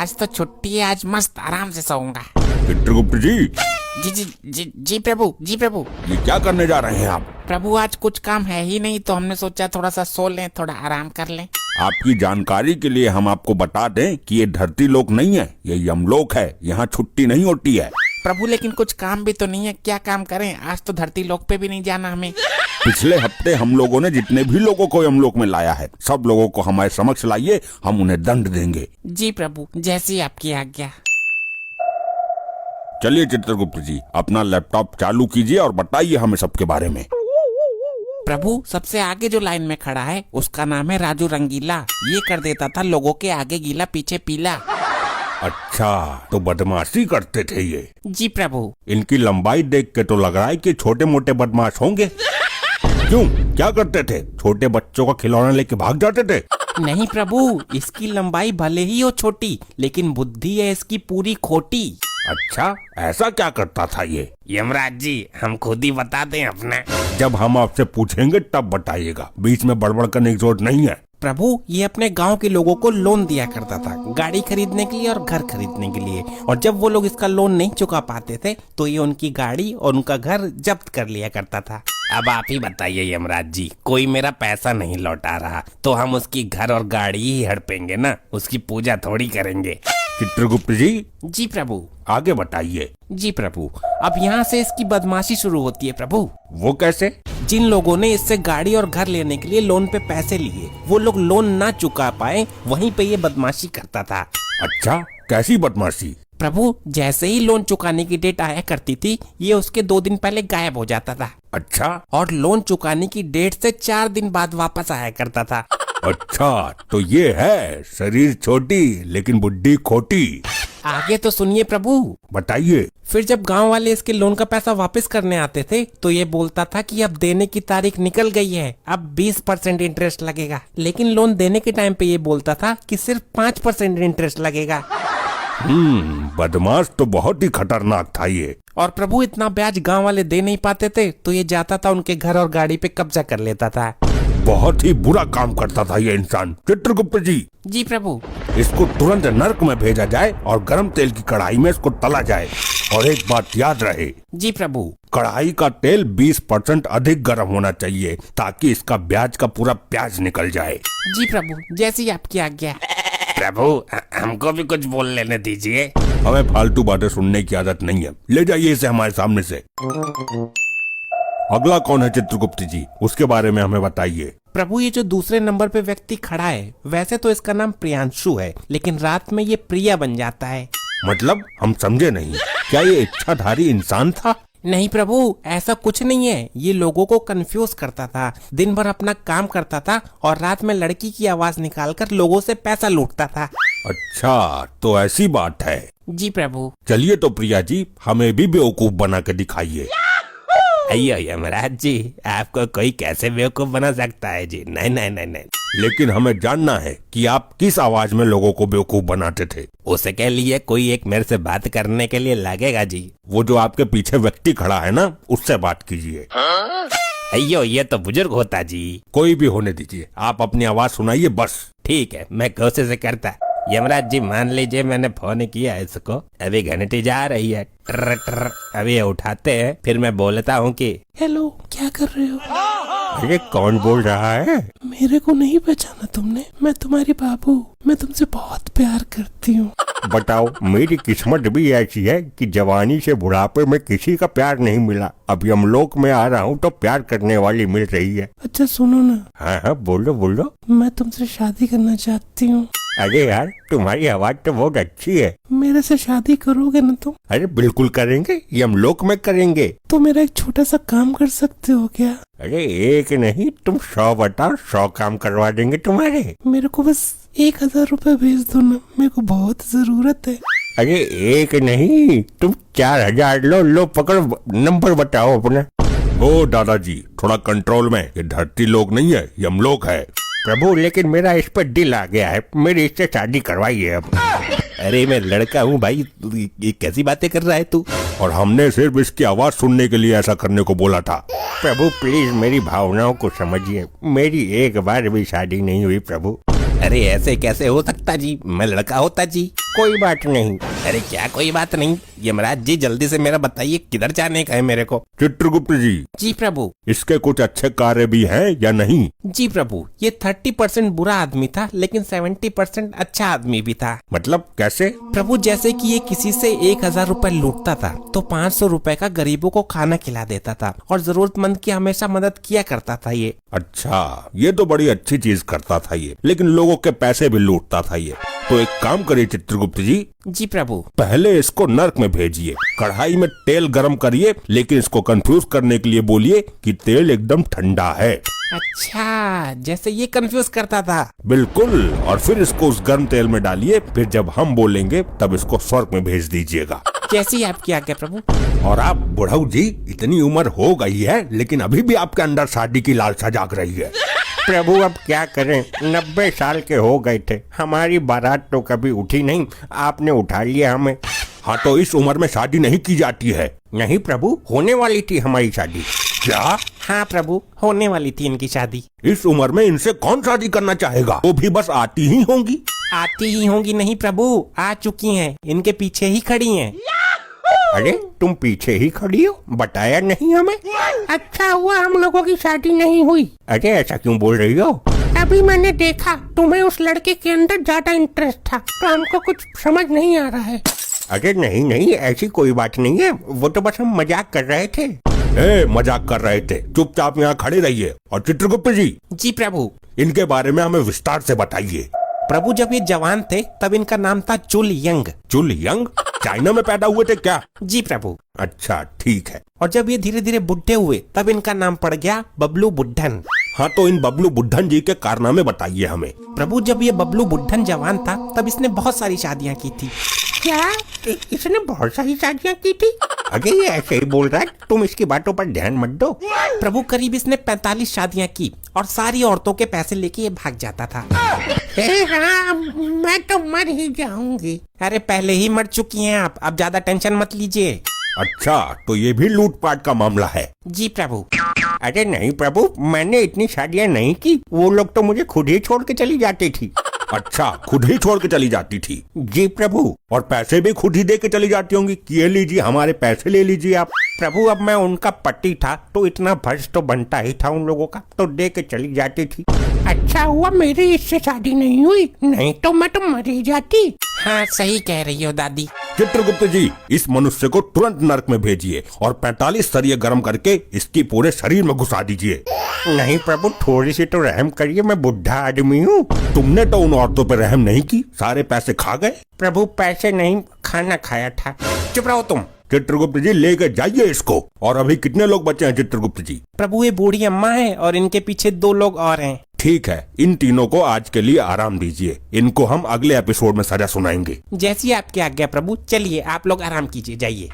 आज तो छुट्टी है, आज मस्त आराम से सोऊंगा। चित्रगुप्त जी, जी जी जी जी प्रभु, जी प्रभु। ये क्या करने जा रहे हैं आप? प्रभु आज कुछ काम है ही नहीं तो हमने सोचा थोड़ा सा सो लें, थोड़ा आराम कर लें। आपकी जानकारी के लिए हम आपको बता दें कि ये धरती लोक नहीं है, ये यमलोक है। यहाँ छुट्टी नहीं होती है। प्रभु लेकिन कुछ काम भी तो नहीं है, क्या काम करें? आज तो धरती लोक पे भी नहीं जाना हमें। पिछले हफ्ते हम लोगों ने जितने भी लोगों को यमलोक में लाया है, सब लोगों को हमारे समक्ष लाइए, हम उन्हें दंड देंगे। जी प्रभु, जैसी आपकी आज्ञा। चलिए चित्रगुप्त जी, अपना लैपटॉप चालू कीजिए और बताइए हमें सबके बारे में। प्रभु सबसे आगे जो लाइन में खड़ा है उसका नाम है राजू रंगीला। ये कर देता था लोगों के आगे गीला पीछे पीला। अच्छा, तो बदमाशी करते थे ये? जी प्रभु। इनकी लंबाई देख के तो लग रहा है कि छोटे मोटे बदमाश होंगे। क्यों, क्या करते थे? छोटे बच्चों का खिलौना लेके भाग जाते थे? नहीं प्रभु, इसकी लंबाई भले ही हो छोटी लेकिन बुद्धि है इसकी पूरी खोटी। अच्छा, ऐसा क्या करता था ये? यमराज जी हम खुद ही बता दें अपना। जब हम आपसे पूछेंगे तब बताइएगा, बीच में बड़बड़ करने की जरूरत नहीं है। प्रभु ये अपने गांव के लोगों को लोन दिया करता था, गाड़ी खरीदने के लिए और घर खरीदने के लिए। और जब वो लोग इसका लोन नहीं चुका पाते थे तो ये उनकी गाड़ी और उनका घर जब्त कर लिया करता था। अब आप ही बताइए यमराज जी, कोई मेरा पैसा नहीं लौटा रहा तो हम उसकी घर और गाड़ी ही हड़पेंगे ना, उसकी पूजा थोड़ी करेंगे। चित्रगुप्त जी। जी प्रभु। आगे बताइए। जी प्रभु, अब यहाँ से इसकी बदमाशी शुरू होती है प्रभु। वो कैसे? जिन लोगों ने इससे गाड़ी और घर लेने के लिए लोन पे पैसे लिए, वो लोग लोन ना चुका पाए, वहीं पे ये बदमाशी करता था। अच्छा, कैसी बदमाशी? प्रभु जैसे ही लोन चुकाने की डेट आया करती थी, ये उसके 2 दिन पहले गायब हो जाता था। अच्छा, और लोन चुकाने की डेट से 4 दिन बाद वापस आया करता था। अच्छा, तो ये है शरीर छोटी लेकिन बुद्धि खोटी। आगे तो सुनिए प्रभु। बताइए। फिर जब गांव वाले इसके लोन का पैसा वापस करने आते थे तो ये बोलता था कि अब देने की तारीख निकल गई है, अब 20% इंटरेस्ट लगेगा। लेकिन लोन देने के टाइम पे ये बोलता था कि सिर्फ 5% इंटरेस्ट लगेगा। बदमाश तो बहुत ही खतरनाक था ये। और प्रभु इतना ब्याज गांव वाले दे नहीं पाते थे तो ये जाता था उनके घर और गाड़ी पे कब्जा कर लेता था। बहुत ही बुरा काम करता था ये इंसान। चित्रगुप्त जी। जी प्रभु। इसको तुरंत नर्क में भेजा जाए और गरम तेल की कढ़ाई में इसको तला जाए। और एक बात याद रहे। जी प्रभु। कढ़ाई का तेल 20% अधिक गर्म होना चाहिए ताकि इसका ब्याज का पूरा प्याज निकल जाए। जी प्रभु, जैसी आपकी आज्ञा। प्रभु हमको भी कुछ बोल लेने दीजिए। हमें फालतू बातें सुनने की आदत नहीं है, ले जाइए इसे हमारे सामने से। अगला कौन है चित्रगुप्त जी, उसके बारे में हमें बताइए। प्रभु ये जो दूसरे नंबर पे व्यक्ति खड़ा है, वैसे तो इसका नाम प्रियांशु है, लेकिन रात में ये प्रिया बन जाता है। मतलब हम समझे नहीं, क्या ये इच्छाधारी इंसान था? नहीं प्रभु, ऐसा कुछ नहीं है। ये लोगों को कंफ्यूज करता था, दिन भर अपना काम करता था और रात में लड़की की आवाज निकालकर लोगों से पैसा लूटता था। अच्छा, तो ऐसी बात है। जी प्रभु। चलिए तो प्रिया जी, हमें भी बेवकूफ बना के दिखाइए। अयो यमराज जी, आपको कोई कैसे बेवकूफ बना सकता है जी? नहीं नहीं नहीं नहीं। लेकिन हमें जानना है कि आप किस आवाज में लोगों को बेवकूफ बनाते थे। उसके लिए कोई एक मेरे से बात करने के लिए लगेगा जी। वो जो आपके पीछे व्यक्ति खड़ा है ना, उससे बात कीजिए। अयो ये तो बुजुर्ग होता जी। कोई भी होने दीजिए, आप अपनी आवाज सुनाइए बस। ठीक है, मैं कोशिश करता। यमराज जी मान लीजिए मैंने फोन किया इसको, अभी घंटी जा रही है, ट्र ट्र, अभी उठाते हैं, फिर मैं बोलता हूँ कि हेलो क्या कर रहे हो? अरे कौन बोल रहा है? मेरे को नहीं पहचाना तुमने? मैं तुम्हारी बाबू, मैं तुमसे बहुत प्यार करती हूँ। बताओ, मेरी किस्मत भी ऐसी है कि जवानी से बुढ़ापे में किसी का प्यार नहीं मिला। अब यमलोक में आ रहा हूँ तो प्यार करने वाली मिल रही है। अच्छा सुनो ना। हाँ हाँ बोलो बोलो। मैं तुमसे शादी करना चाहती हूँ। अरे यार, तुम्हारी आवाज तो बहुत अच्छी है। मेरे से शादी करोगे ना तुम? अरे बिल्कुल करेंगे, यमलोक में करेंगे। तो मेरा एक छोटा सा काम कर सकते हो क्या? अरे एक नहीं, तुम 100 बताओ, 100 काम करवा देंगे तुम्हारे। मेरे को बस 1000 रुपए भेज दो ना, मेरे को बहुत जरूरत है। अरे एक नहीं, तुम 4000 लो पकड़ो, नंबर बताओ अपना। ओ दादाजी, थोड़ा कंट्रोल में, ये धरती लोक नहीं है, यमलोक है। प्रभु लेकिन मेरा इस पर दिल आ गया है, मेरी इससे शादी करवाइए अब। अरे मैं लड़का हूँ भाई, ये कैसी बातें कर रहा है तू? और हमने सिर्फ इसकी आवाज सुनने के लिए ऐसा करने को बोला था। प्रभु प्लीज मेरी भावनाओं को समझिए, मेरी एक बार भी शादी नहीं हुई प्रभु। अरे ऐसे कैसे हो सकता जी, मैं लड़का होता जी। कोई बात नहीं। अरे क्या कोई बात नहीं, यमराज जी जल्दी से मेरा बताइए किधर जाने का है मेरे को। चित्रगुप्त जी, जी प्रभु। इसके कुछ अच्छे कार्य भी हैं या नहीं? जी प्रभु, ये 30% बुरा आदमी था लेकिन 70% अच्छा आदमी भी था। मतलब कैसे? प्रभु जैसे कि ये किसी से 1000 रुपए लूटता था तो 500 रुपए का गरीबों को खाना खिला देता था और जरूरतमंद की हमेशा मदद किया करता था ये। अच्छा, ये तो बड़ी अच्छी चीज करता था ये, लेकिन लोगों के पैसे भी लूटता था ये। तो एक काम करिए चित्रगुप्त जी, जी प्रभु। पहले इसको नर्क में भेजिए, कढ़ाई में तेल गरम करिए, लेकिन इसको कंफ्यूज करने के लिए बोलिए कि तेल एकदम ठंडा है। अच्छा, जैसे ये कंफ्यूज करता था। बिल्कुल, और फिर इसको उस गर्म तेल में डालिए, फिर जब हम बोलेंगे तब इसको स्वर्ग में भेज दीजिएगा। जैसी आपकी आज्ञा प्रभु। और आप बुढ़ऊ जी, इतनी उम्र हो गई है लेकिन अभी भी आपके अंदर शादी की लालसा जाग रही है। प्रभु अब क्या करें, 90 साल के हो गए थे, हमारी बारात तो कभी उठी नहीं, आपने उठा लिया हमें। हाँ तो इस उम्र में शादी नहीं की जाती है। नहीं प्रभु, होने वाली थी हमारी शादी। क्या? हाँ प्रभु, होने वाली थी इनकी शादी। इस उम्र में इनसे कौन शादी करना चाहेगा? वो भी बस आती ही होंगी। आती ही होंगी नहीं प्रभु, आ चुकी हैं, इनके पीछे ही खड़ी हैं। अरे तुम पीछे ही खड़ी हो, बताया नहीं हमें। अच्छा हुआ हम लोगों की शादी नहीं हुई। अरे ऐसा क्यों बोल रही हो? अभी मैंने देखा तुम्हें उस लड़के के अंदर ज्यादा इंटरेस्ट था तो हमको कुछ समझ नहीं आ रहा है। अरे नहीं नहीं, ऐसी कोई बात नहीं है, वो तो बस हम मजाक कर रहे थे। मजाक कर रहे थे, चुपचाप यहाँ खड़े रहिए। और चित्रगुप्त जी, जी प्रभु। इनके बारे में हमें विस्तार से बताइए। प्रभु जब ये जवान थे तब इनका नाम था चुल यंग। चुल यंग? चाइना में पैदा हुए थे क्या? जी प्रभु। अच्छा ठीक है। और जब ये धीरे धीरे बुढ़े हुए तब इनका नाम पड़ गया बबलू बुड्ढन। हाँ तो इन बबलू बुड्ढन जी के कारनामे बताइए हमें। प्रभु जब ये बबलू बुड्ढन जवान था तब इसने बहुत सारी शादियाँ की थी। क्या इसने बहुत सारी शादियाँ की थी? अरे ये ऐसे ही बोल रहा है, तुम इसकी बातों पर ध्यान मत दो। प्रभु करीब इसने 45 शादियाँ की और सारी औरतों के पैसे लेके ये भाग जाता था। हाँ, मैं तो मर ही जाऊंगी। अरे पहले ही मर चुकी हैं आप, अब ज्यादा टेंशन मत लीजिए। अच्छा, तो ये भी लूटपाट का मामला है? जी प्रभु। अरे नहीं प्रभु, मैंने इतनी शादियाँ नहीं की, वो लोग तो मुझे खुद ही छोड़ के चली जाती थी। अच्छा, खुद ही छोड़ के चली जाती थी? जी प्रभु। और पैसे भी खुद ही दे के चली जाती होंगी कि ये लीजिए हमारे पैसे ले लीजिए आप। प्रभु अब मैं उनका पति था तो इतना फर्ज तो बनता ही था उन लोगों का, तो दे के चली जाती थी। अच्छा हुआ मेरी इससे शादी नहीं हुई, नहीं तो मैं तो मर ही जाती। हाँ सही कह रही हो दादी। चित्रगुप्त जी, इस मनुष्य को तुरंत नर्क में भेजिए और 45 सरिये गर्म करके इसकी पूरे शरीर में घुसा दीजिए। नहीं प्रभु, थोड़ी सी तो रहम करिए, मैं बुढ़ा आदमी हूँ। तुमने तो उन औरतों पर रहम नहीं की, सारे पैसे खा गए। प्रभु पैसे नहीं, खाना खाया था। चुप रहो तुम। चित्रगुप्त जी लेके जाइए इसको। और अभी कितने लोग बचे हैं चित्रगुप्त जी? प्रभु ये बूढ़ी अम्मा है और इनके पीछे 2 लोग और हैं। ठीक है, इन तीनों को आज के लिए आराम दीजिए, इनको हम अगले एपिसोड में सजा सुनाएंगे। जैसी आपकी आज्ञा प्रभु, चलिए आप लोग आराम कीजिए, जाइए।